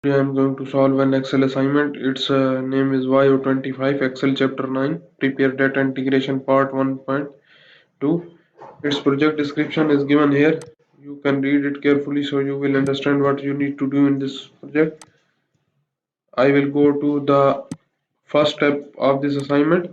Today I'm going to solve an Excel assignment. Its name is YO25 Excel Chapter 9 Prepare Data Integration Part 1.2. Its project description is given here. You can read it carefully so you will understand what you need to do in this project. I will go to the first step of this assignment.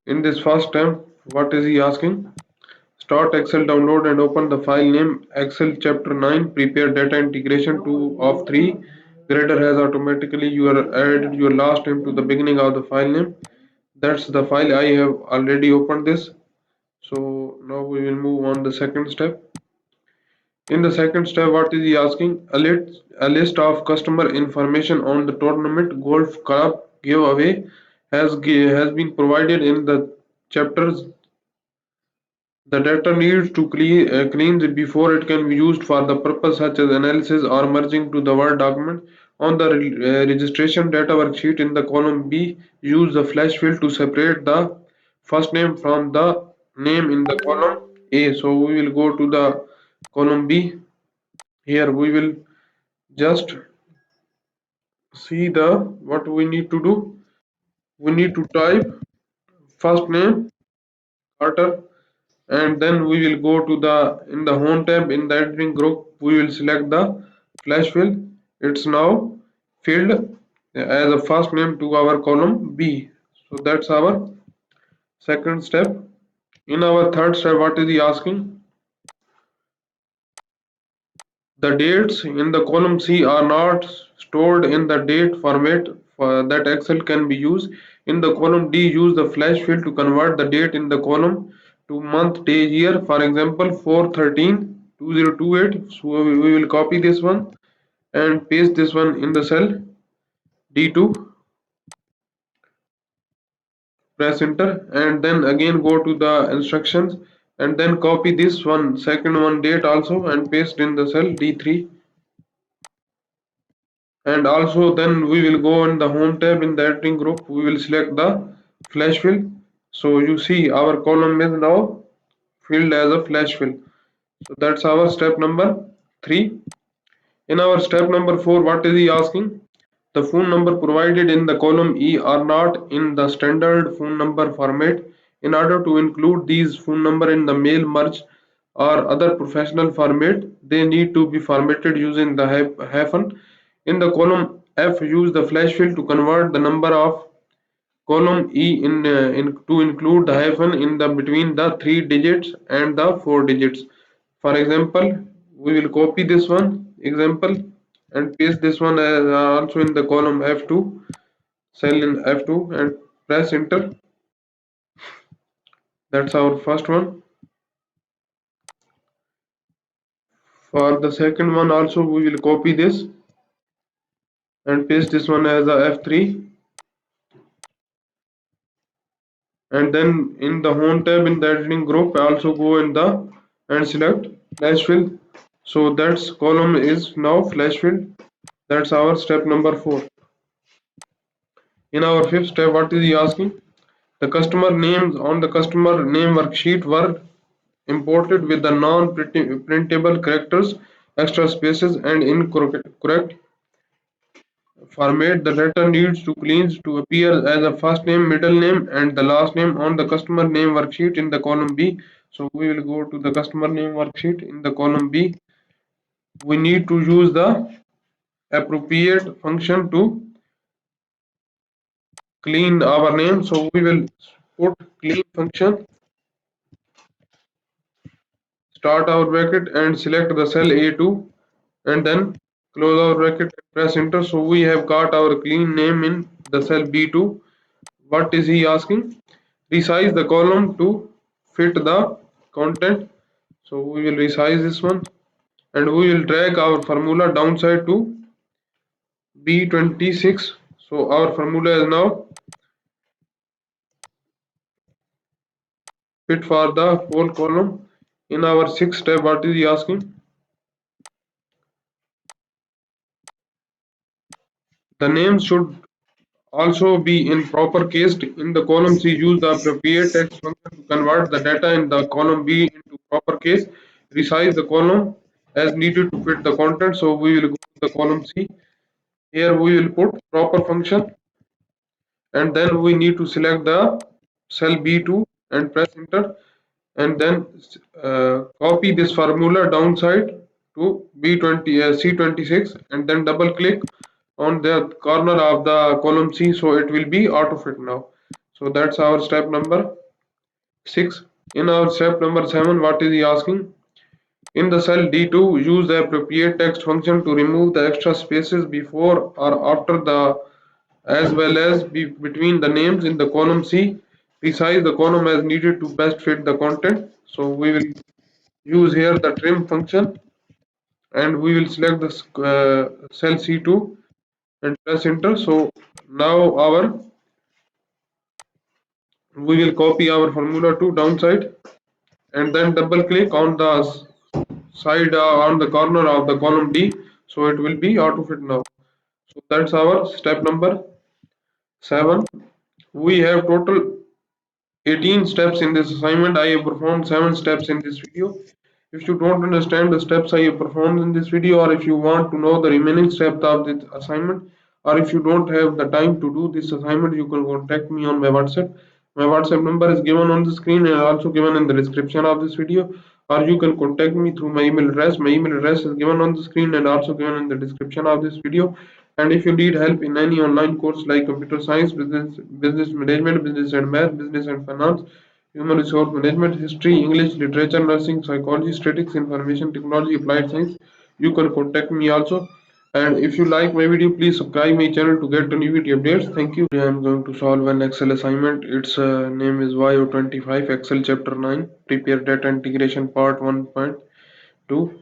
In this first step, what is he asking? Start Excel download and open the file name Excel Chapter 9 Prepare Data Integration 2 of 3. Grader has automatically added your last name to the beginning of the file name. That's the file. I have already opened this. So now we will move on the second step. In the second step, what is he asking? A list of customer information on the tournament golf club giveaway has been provided in the chapters. The data needs to cleaned before it can be used for the purpose such as analysis or merging to the Word document. On the registration data worksheet in the column B, use the flash fill to separate the first name from the name in the column A. So we will go to the column B. Here we will just see the what we need to do. We need to type first name Carter, and then we will go to the in the home tab in the editing group we will select the flash fill. It's now filled as a first name to our column B. So that's our second step. In our third step, what is he asking? The dates in the column C are not stored in the date format that Excel can be used. In the column D, use the flash fill to convert the date in the column to month, day, year. For example, 4/13/2028. So we will copy this one and paste this one in the cell D2. Press enter and then again go to the instructions and then copy this one second one date also and paste in the cell D3. And also then we will go in the home tab in the editing group we will select the flash fill. So you see our column is now filled as a flash fill. So that's our step number 3. In our step number 4, what is he asking? The phone number provided in the column E are not in the standard phone number format. In order to include these phone number in the mail merge or other professional format, they need to be formatted using the hyphen. In the column F, use the flash fill to convert the number of column E in to include the hyphen in the between the 3 digits and the 4 digits. For example, we will copy this one example and paste this one as also in the column F2, cell in F2 and press enter. That's our first one. For the second one also we will copy this and paste this one as a F3, and then in the home tab in the editing group also go in the and select flash fill. So that's column is now flash fill. That's our step number 4. In our fifth step, what is he asking? The customer names on the customer name worksheet were imported with the non-printable characters, extra spaces, and incorrect format. The data needs to cleanse to appear as a first name, middle name, and the last name on the customer name worksheet in the column B. So we will go to the customer name worksheet in the column B. We need to use the appropriate function to clean our name. So we will put clean function, start our bracket and select the cell A2 and then close our bracket and press enter. So we have got our clean name in the cell B2. What is he asking? Resize the column to fit the content. So we will resize this one and we will drag our formula downside to B26. So our formula is now fit for the whole column. In our sixth step, what is he asking? The names should also be in proper case. In the column C, use the appropriate text function to convert the data in the column B into proper case. Resize the column as needed to fit the content. So we will go the column C. Here we will put proper function, and then we need to select the cell B2 and press enter, and then copy this formula downside to B20 C26, and then double click on the corner of the column C, so it will be auto fit now. So that's our step number 6. In our step number 7, what is he asking? In the cell D2, use the appropriate text function to remove the extra spaces before or after the as well as between the names in the column C. Resize the column as needed to best fit the content. So we will use here the trim function, and we will select the cell C2 and press enter. So now we will copy our formula to downside, and then double click on the side on the corner of the column D, so it will be auto fit now. So that's our step number 7. We have total 18 steps in this assignment. I have performed 7 steps in this video. If you don't understand the steps I have performed in this video, or if you want to know the remaining steps of this assignment, or if you don't have the time to do this assignment, you can contact me on my WhatsApp. My WhatsApp number is given on the screen and also given in the description of this video, or you can contact me through my email address. My email address is given on the screen and also given in the description of this video. And if you need help in any online course like computer science, business management, business and math, business and finance, human resource management, history, English, literature, nursing, psychology, statistics, information technology, applied science, you can contact me also. And if you like my video, please subscribe my channel to get the new video updates. Thank you. Today I am going to solve an Excel assignment. Its name is YO25 Excel Chapter 9. Prepare data integration part 1.2.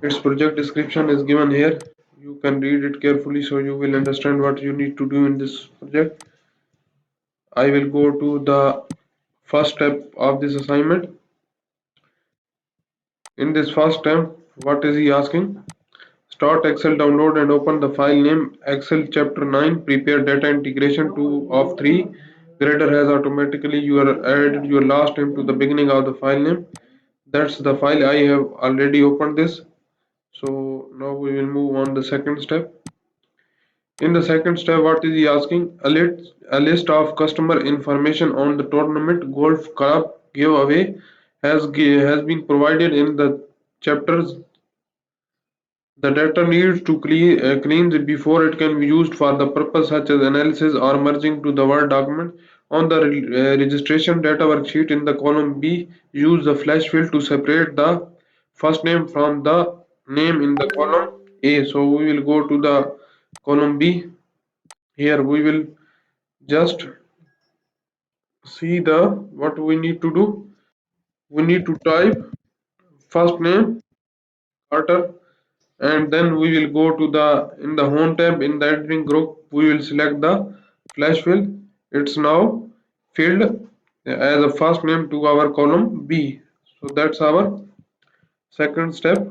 Its project description is given here. You can read it carefully so you will understand what you need to do in this project. I will go to the first step of this assignment. In this first step, what is he asking? Start Excel download and open the file name Excel Chapter 9. Prepare data integration 2 of 3. Grader has automatically added your last name to the beginning of the file name. That's the file. I have already opened this. So now we will move on the second step. In the second step, what is he asking? A list of customer information on the tournament golf club giveaway has been provided in the chapters. The data needs to cleaned before it can be used for the purpose such as analysis or merging to the Word document. On the registration data worksheet in the column B, use the flash fill to separate the first name from the name in the column A. So we will go to the column B. Here we will just see the what we need to do. We need to type first name Carter, and then we will go to the in the home tab. In the editing group we will select the flash fill. It's now filled as a first name to our column B. So that's our second step.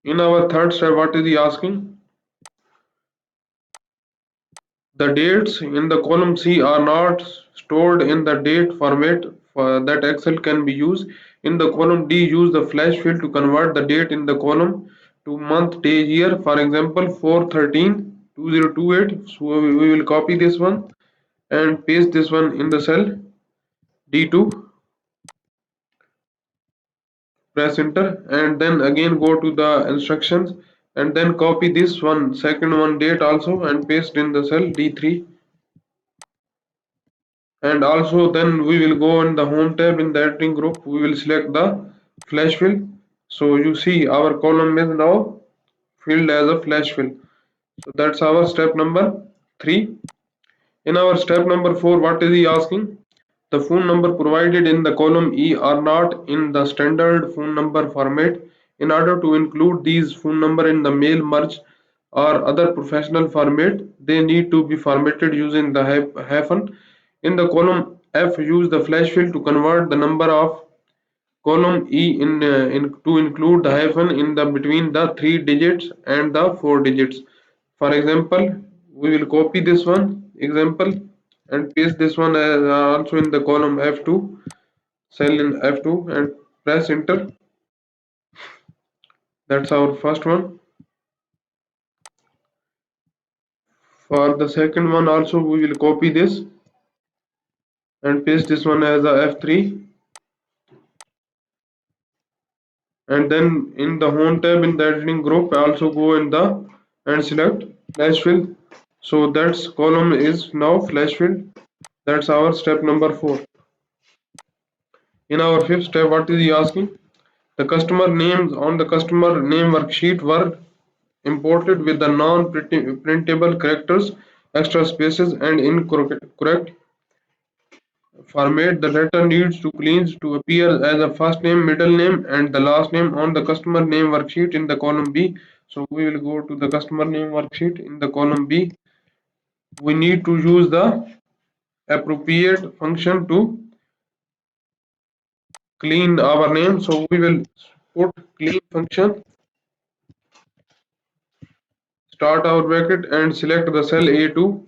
In our third step, what is he asking? The dates in the column C are not stored in the date format that Excel can be used. In the column D, use the flash fill to convert the date in the column to month, day, year. For example, 4/13/2028. So we will copy this one and paste this one in the cell D2. Press enter, and then again go to the instructions, and then copy this one second one date also and paste in the cell D3. And also then we will go in the home tab. In the editing group we will select the flash fill. So you see our column is now filled as a flash fill. So that's our step number 3. In our step number 4, what is he asking? The phone number provided in the column E are not in the standard phone number format. In order to include these phone number in the mail merge or other professional format, they need to be formatted using the hyphen. In the column F, use the flash fill to convert the number of column E in to include the hyphen in the between the 3 digits and the 4 digits. For example, we will copy this one example and paste this one as also in the column F2, cell in F2, and press enter. That's our first one. For the second one also we will copy this and paste this one as a F3, and then in the home tab in the editing group also go in the and select flash fill. So that's column is now flash filled. That's our step number 4. In our fifth step, what is he asking? The customer names on the customer name worksheet were imported with the non-printable characters, extra spaces, and incorrect format. The data needs to cleanse to appear as a first name, middle name, and the last name on the customer name worksheet in the column B. So we will go to the customer name worksheet in the column B. We need to use the appropriate function to clean our name. So we will put clean function, start our bracket and select the cell A2,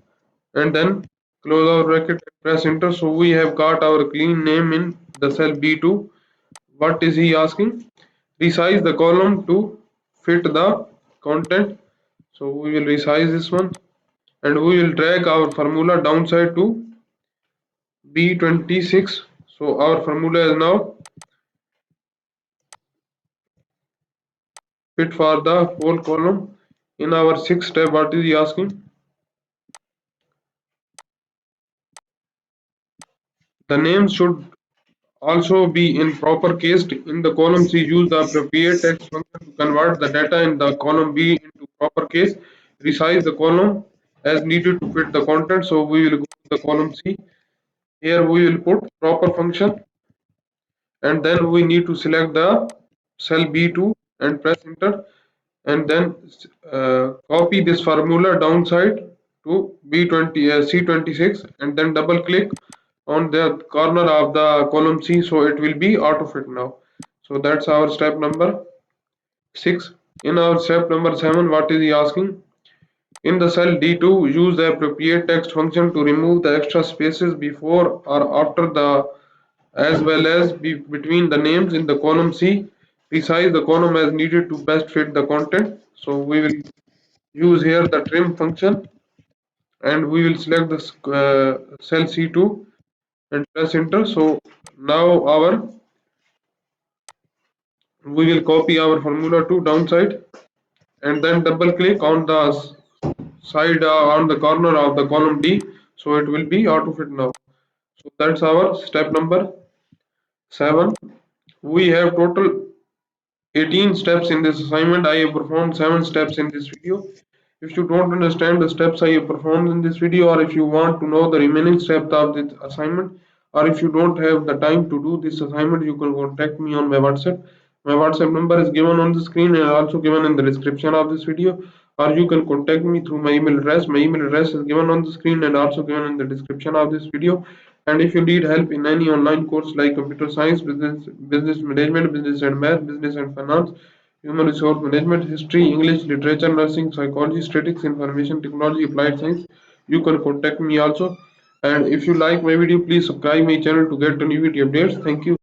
and then close our bracket and press enter. So we have got our clean name in the cell B2. What is he asking? Resize the column to fit the content. So we will resize this one and we will drag our formula downside to B26. So our formula is now fit for the whole column. In our sixth step, what is he asking? The names should also be in proper case. In the column C, use the appropriate text function to convert the data in the column B into proper case. Resize the column as needed to fit the content. So we will go to the column C. Here we will put proper function, and then we need to select the cell B2 and press enter, and then copy this formula downside to B20 C26, and then double click on the corner of the column C, so it will be auto fit now. So that's our step number 6. In our step number 7, what is he asking? In the cell D2, use the appropriate text function to remove the extra spaces before or after the as well as between the names in the column C. Resize the column as needed to best fit the content. So we will use here the trim function, and we will select the cell C2 and press enter. So now we will copy our formula to downside and then double click on the side on the corner of the column D, so it will be auto fit now. So that's our step number 7. We have total 18 steps in this assignment. I have performed 7 steps in this video. If you don't understand the steps I have performed in this video, or if you want to know the remaining steps of this assignment, or if you don't have the time to do this assignment, you can contact me on my WhatsApp. My WhatsApp number is given on the screen and also given in the description of this video, or you can contact me through my email address. My email address is given on the screen and also given in the description of this video. And if you need help in any online course like computer science, business management, business and math, business and finance, human resource management, history, English, literature, nursing, psychology, statistics, information technology, applied science, you can contact me also. And if you like my video, please subscribe my channel to get the new video updates. Thank you.